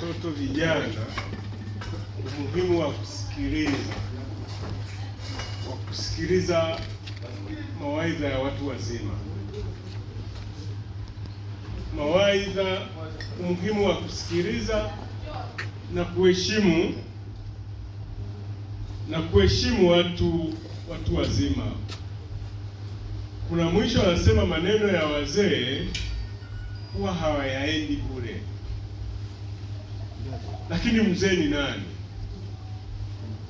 watoto, vijana, umuhimu wa kusikiliza mawaidha ya watu wazima. Mawaidha, umuhimu wa kusikiliza na kuheshimu watu wazima. Kuna mwisho anasema maneno ya wazee huwa hawayaendi bure. Lakini mzee ni nani?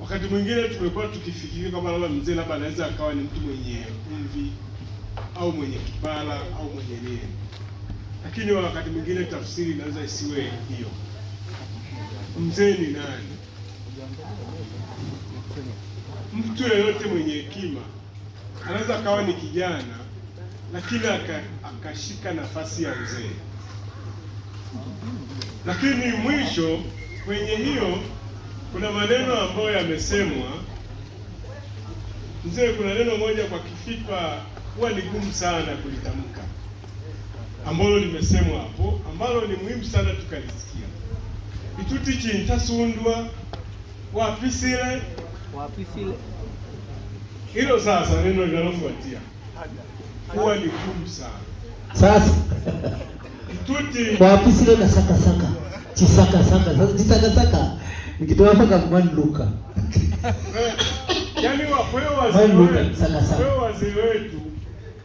Wakati mwingine tumekuwa tukifikiria kama labda mzee labda anaweza akawa ni mtu mwenye mvi au mwenye kipara au mwenye nini, lakini wakati mwingine tafsiri inaweza isiwe hiyo. Mzee ni nani? Mtu yeyote mwenye hekima anaweza akawa ni kijana, lakini akashika nafasi ya mzee. Lakini mwisho kwenye hiyo kuna maneno ambayo yamesemwa. Mzee, kuna neno moja kwa Kifikwa huwa ni gumu sana kulitamka, ambalo limesemwa hapo, ambalo ni muhimu sana tukalisikia. Ituti chintasundwa wapisile. Hilo sasa neno linalofuatia huwa ni gumu sana. Sasa ituti wapisile na saka chisaka. Sasa nikitoa mpaka mwani Luka. Yaani wazee wetu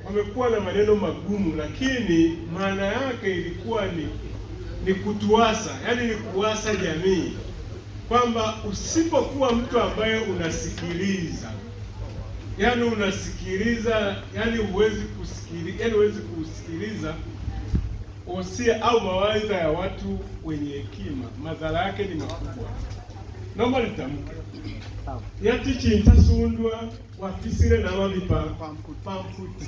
wamekuwa na maneno magumu, lakini maana yake ilikuwa ni kutuasa, yaani ni kuasa jamii, kwamba usipokuwa mtu ambaye unasikiliza, yaani huwezi kusikiliza wosia au mawaidha ya watu wenye hekima, madhara yake ni makubwa. Naomba nitamke yati chintasundwa wapisile na pamputi.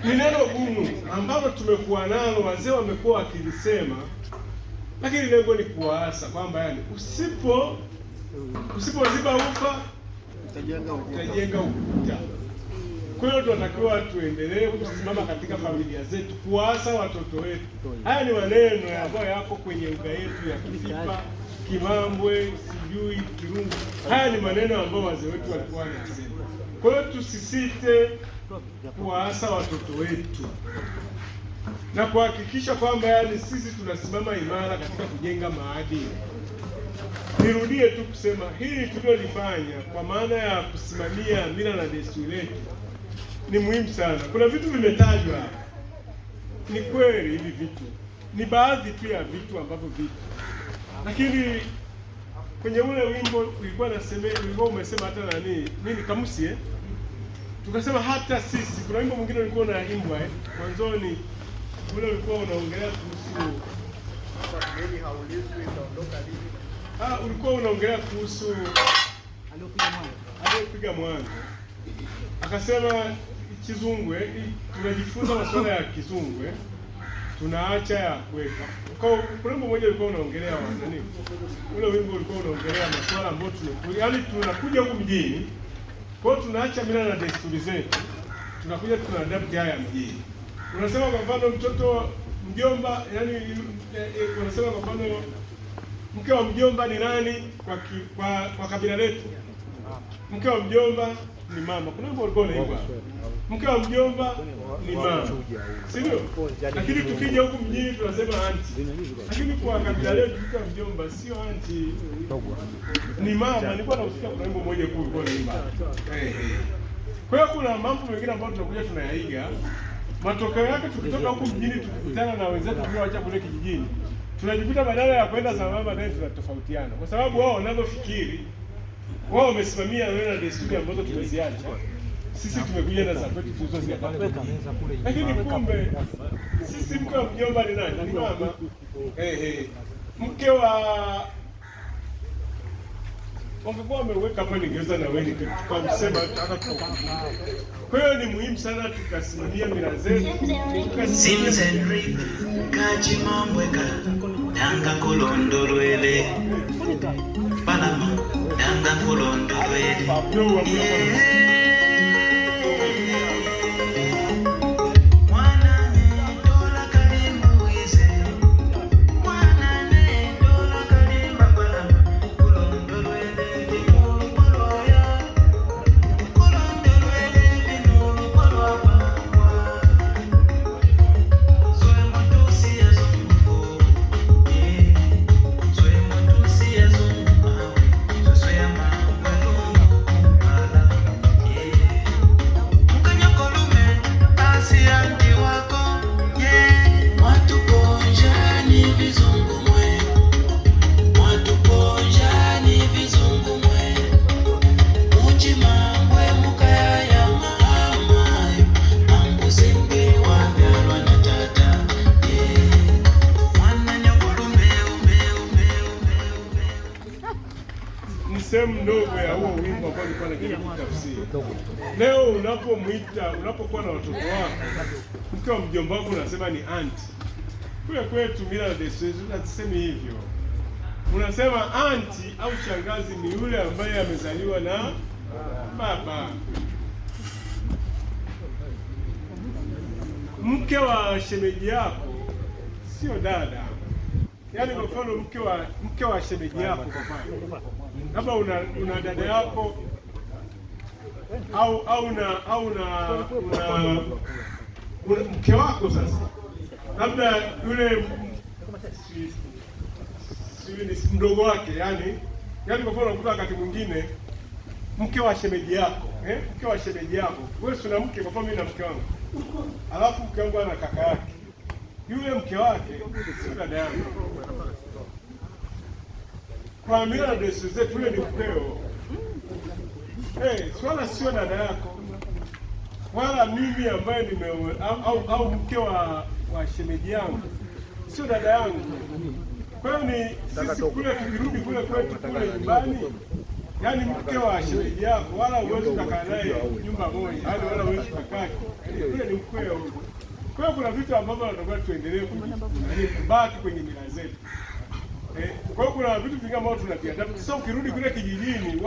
Ni neno gumu ambalo tumekuwa nalo, wazee wamekuwa wakilisema, lakini lengo ni kuwaasa kwamba yani usipoziba ufa utajenga ukuta. Kwa hiyo tunatakiwa tuendelee kusimama katika familia zetu, kuwaasa watoto wetu. Haya ni maneno ambayo yako kwenye lugha yetu ya Kifikwa, Kimambwe, sijui Kirungu. Haya ni maneno ambayo wazee wetu walikuwa wanasema. Kwa hiyo tusisite kuwaasa watoto wetu na kuhakikisha kwamba yani sisi tunasimama imara katika kujenga maadili. Nirudie tu kusema hili tulilofanya kwa maana ya kusimamia mila na desturi letu ni muhimu sana. Kuna vitu vimetajwa hapa. Ni kweli hivi vitu ni baadhi tu ya vitu ambavyo vipo, lakini kwenye ule wimbo ulikuwa umesema hata nini kamusi tukasema hata sisi. Kuna wimbo mwingine ulikuwa unaimbwa mwanzoni, ule ulikuwa unaongelea kuhusu ulikuwa unaongelea kuhusu aliyopiga mwanzo, akasema Kizungwe, tunajifunza masuala ya Kizungwe, tunaacha ya kuweka. Kwa wimbo mmoja ulikuwa unaongelea nini? Ule wimbo ulikuwa unaongelea masuala ambayo tunakuja huku mjini, kwa hiyo tunaacha mila na desturi zetu, tunakuja tunaadapt haya mjini. Unasema kwa mfano mtoto mjomba, yani unasema kwa mfano mke wa mjomba ni nani kwa kabila letu? Mke wa mjomba ni mama. Kuna wimbo ulikuwa unaimba mke wa mjomba ni mama, si ndio? Lakini tukija huku mjini tunasema aunti. Lakini kwa kabila letu mke wa mjomba sio aunti, ni mama. Nilikuwa nausikia kuna wimbo mmoja kuu ulikuwa unaimba. Kwa hiyo kuna mambo mengine ambayo tunakuja tunayaiga. Matokeo yake tukitoka huku mjini tukikutana na wenzetu tulioacha kule kijijini, tunajikuta badala ya kwenda sambamba naye tunatofautiana, kwa sababu wao wanavyofikiri, wao wamesimamia mila na desturi ambazo tumeziacha. Sisi tumekuja na za kwetu tulizoziacha. Lakini kumbe sisi mke wa mjomba ni nani? Ni mama. Mke wa wangekuwa wameweka hapo, ningeweza na wewe kwa msema hata kwa. Kwa hiyo ni muhimu sana tukasimamia mila zetu. Simzenri kaji mambweka danga kolondolwele palama danga kolondolwele mwana ne dola kalimu ize mwana ne sehemu ndogo ya huo wimbo ambao nilikuwa najaribu kutafsiri. Leo unapokuwa na watoto wako, mke wa mjomba wako unasema ni aunti. Kule kwetu mila na desturi tunasema hivyo. Unasema aunti au shangazi ni yule ambaye amezaliwa na baba. Mke wa shemeji yako sio dada. Yaani kwa mfano mke wa shemeji yako kwa mfano, labda una dada yako au mke wako sasa, labda yule ni mdogo wake, yani kwa mfano unakuta wakati mwingine mke wa shemeji yako, mke wa shemeji yako, wewe si una mke, kwa mfano mimi na mke wangu, alafu mke wangu ana kaka yake, yule mke wake sio dada yangu. Kwa mila na desturi zetu yule ni mkeo. Swala sio dada yako, wala mimi ambaye au mke wa shemeji yangu sio dada yangu. Kwa hiyo ni sisi kule tukirudi kule kwetu kule nyumbani, yaani mke wa shemeji yako wala uwezi kukaa naye nyumba moja, yaani wala uwezi kukaa kule, ni mkweo. Kwa hiyo kuna vitu ambavyo tunataka tuendelee kubaki kwenye mila zetu. Kwa hiyo kuna vitu vingi ambavyo tunaviadapt. Sasa ukirudi kule kijijini,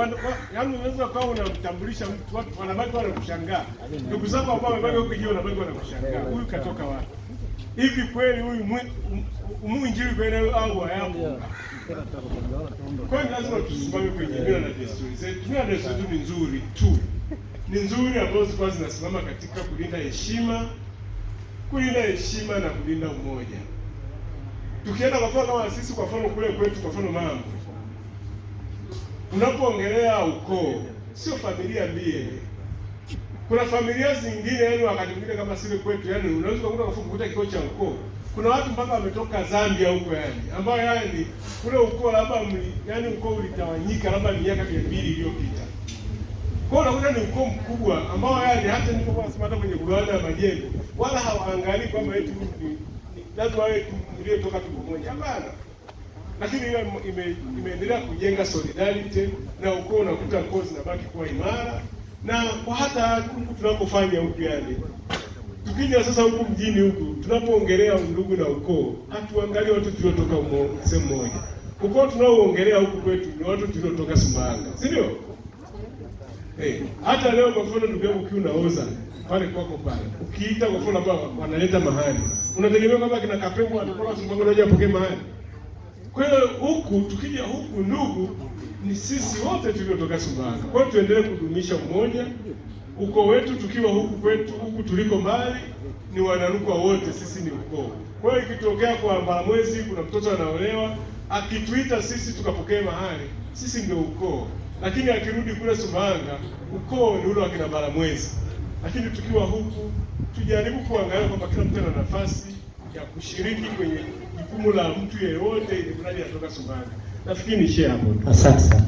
yaani unaweza kuwa unamtambulisha mtu, watu wanabaki wanakushangaa. Ndugu zako ambao wamebaki huko kijijini wanabaki wanakushangaa. Huyu katoka wapi? Hivi kweli huyu mwinjili kweli au hayapo? Kwa hiyo lazima tusimame kwenye mila na desturi zetu. Mila na desturi ni nzuri tu. Ni nzuri ambazo zilikuwa zinasimama katika kulinda heshima na kulinda umoja. Tukienda kwa mfano kama sisi kwa mfano kule kwetu kwa mfano Mambo, unapoongelea ukoo sio familia mbili. Kuna familia zingine yaani wakati mwingine kama sisi kwetu yaani unaweza kukuta kikao cha ukoo. Kuna watu mpaka wametoka Zambia huko yaani ambao yaani kule ukoo labda yaani ukoo ulitawanyika labda miaka 200 iliyopita. Kwa hiyo unakuta ni ukoo mkubwa ambao yaani hata nilipokuwa nasema hata kwenye Bulanda ya majengo wala hawaangalii kwamba eti lazima wewe mliotoka tumbo moja, hapana. Lakini hiyo imeendelea kujenga solidarity na ukoo, unakuta ukoo zinabaki kuwa imara. Na kwa hata huku tunapofanya huku yaani, tukija sasa huku mjini huku tunapoongelea ndugu na ukoo, hatuangalie watu tuliotoka sehemu moja. Ukoo tunaoongelea huku kwetu ni watu tuliotoka Sumbawanga, si ndio? Hata leo kwa mfano ndugu yangu unaoza pale kwako pale, ukiita kwa mfano hapa wanaleta mahali, unategemea kwamba kina Kapengo anatoka Sumbawanga ndio apokee mahali. Kwa hiyo huku tukija huku ndugu ni sisi wote tuliotoka Sumbawanga. Kwa hiyo tuendelee kudumisha umoja. Ukoo wetu tukiwa huku kwetu huku tuliko mbali ni Wanarukwa wote, sisi ni ukoo. Kwa hiyo ikitokea kwa Mbalamwezi kuna mtoto anaolewa, akituita sisi tukapokee mahali, sisi ndio ukoo. Lakini akirudi kule Sumbawanga, ukoo ni ule wa kina Mbalamwezi. Lakini tukiwa huku tujaribu kuangalia kwamba kila mtu ana nafasi ya kushiriki kwenye jukumu la mtu yeyote ili mradi atoka Sumbawanga. Nafikiri ni share hapo. Asante sana.